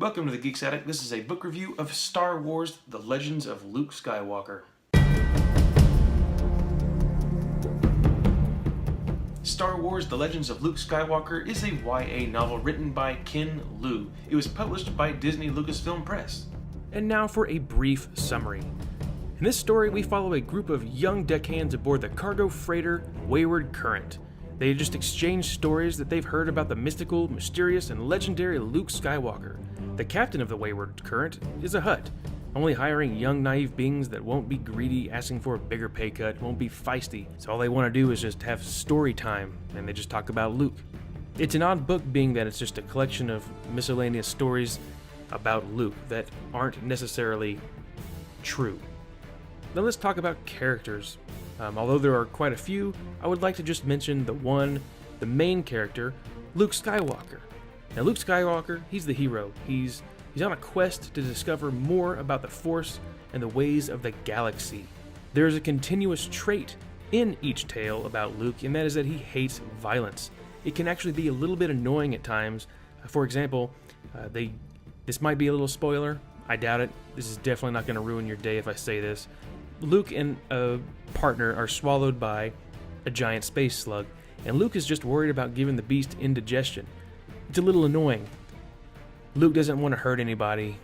Welcome to the Geeks Attic. This is a book review of Star Wars: The Legends of Luke Skywalker. Star Wars: The Legends of Luke Skywalker is a YA novel written by Ken Liu. It was published by Disney Lucasfilm Press. And now for a brief summary. In this story, we follow a group of young deckhands aboard the cargo freighter Wayward Current. They just exchange stories that they've heard about the mystical, mysterious, and legendary Luke Skywalker. The captain of the Wayward Current is a Hutt, only hiring young, naive beings that won't be greedy, asking for a bigger pay cut, won't be feisty. So all they want to do is just have story time, and they just talk about Luke. It's an odd book, being that it's just a collection of miscellaneous stories about Luke that aren't necessarily true. Now let's talk about characters. Although there are quite a few, I would like to just mention the main character, Luke Skywalker. Now Luke Skywalker, he's the hero. He's on a quest to discover more about the Force and the ways of the galaxy. There is a continuous trait in each tale about Luke, and that is that he hates violence. It can actually be a little bit annoying at times. For example, this might be a little spoiler. I doubt it. This is definitely not going to ruin your day if I say this. Luke and a partner are swallowed by a giant space slug, and Luke is just worried about giving the beast indigestion. It's a little annoying. Luke doesn't want to hurt anybody,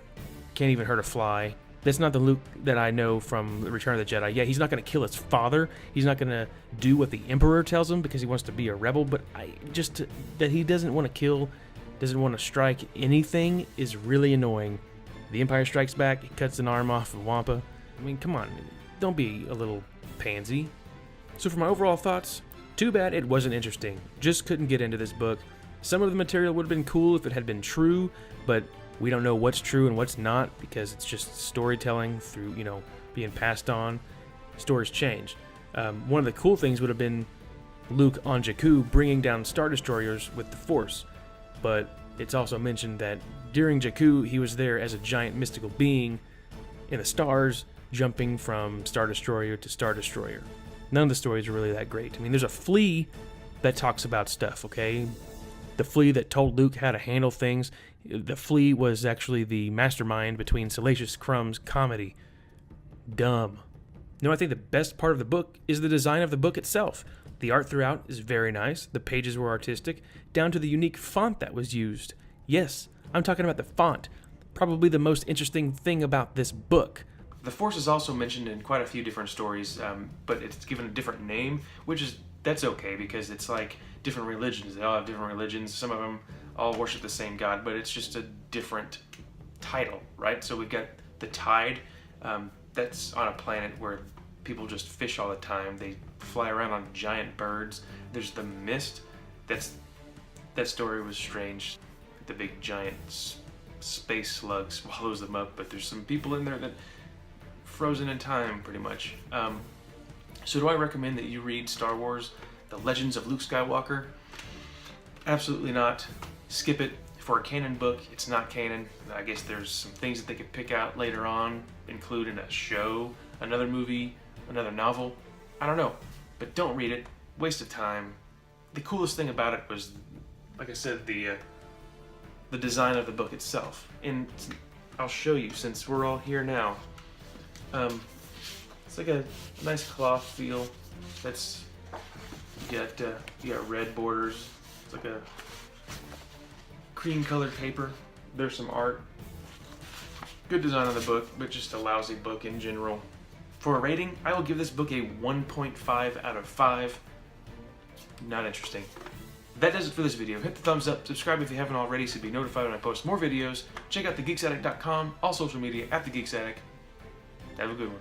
can't even hurt a fly. That's not the Luke that I know from Return of the Jedi. Yeah, he's not going to kill his father. He's not going to do what the Emperor tells him because he wants to be a rebel, but that he doesn't want to kill, doesn't want to strike anything is really annoying. The Empire Strikes Back, he cuts an arm off of Wampa. I mean, come on, don't be a little pansy. So for my overall thoughts, too bad it wasn't interesting. Just couldn't get into this book. Some of the material would have been cool if it had been true, but we don't know what's true and what's not because it's just storytelling through, being passed on. Stories change. One of the cool things would have been Luke on Jakku bringing down Star Destroyers with the Force, but it's also mentioned that during Jakku, he was there as a giant mystical being in the stars, jumping from Star Destroyer to Star Destroyer. None of the stories are really that great. I mean, there's a flea that talks about stuff, okay? The flea that told Luke how to handle things. The flea was actually the mastermind between Salacious Crumb's comedy. Dumb. No, I think the best part of the book is the design of the book itself. The art throughout is very nice. The pages were artistic, down to the unique font that was used. Yes, I'm talking about the font. Probably the most interesting thing about this book. The Force is also mentioned in quite a few different stories, but it's given a different name, that's okay because it's like different religions. They all have different religions. Some of them all worship the same God, but it's just a different title, right? So we've got the Tide. That's on a planet where people just fish all the time. They fly around on giant birds. There's the Mist. That story was strange. The big giant space slug swallows them up, but there's some people in there that frozen in time, pretty much. So do I recommend that you read Star Wars: The Legends of Luke Skywalker? Absolutely not. Skip it. For a Canon book, it's not canon. I guess there's some things that they could pick out later on, include in a show, another movie, another novel. I don't know. But don't read it. Waste of time. The coolest thing about it was, like I said, the design of the book itself. And I'll show you since we're all here now. It's like a nice cloth feel. You got red borders. It's like a cream colored paper. There's some art. Good design on the book, but just a lousy book in general. For a rating, I will give this book a 1.5 out of 5. Not interesting. That does it for this video. Hit the thumbs up, subscribe if you haven't already so you'll be notified when I post more videos. Check out thegeeksaddict.com, all social media at thegeeksaddict. Have a good one.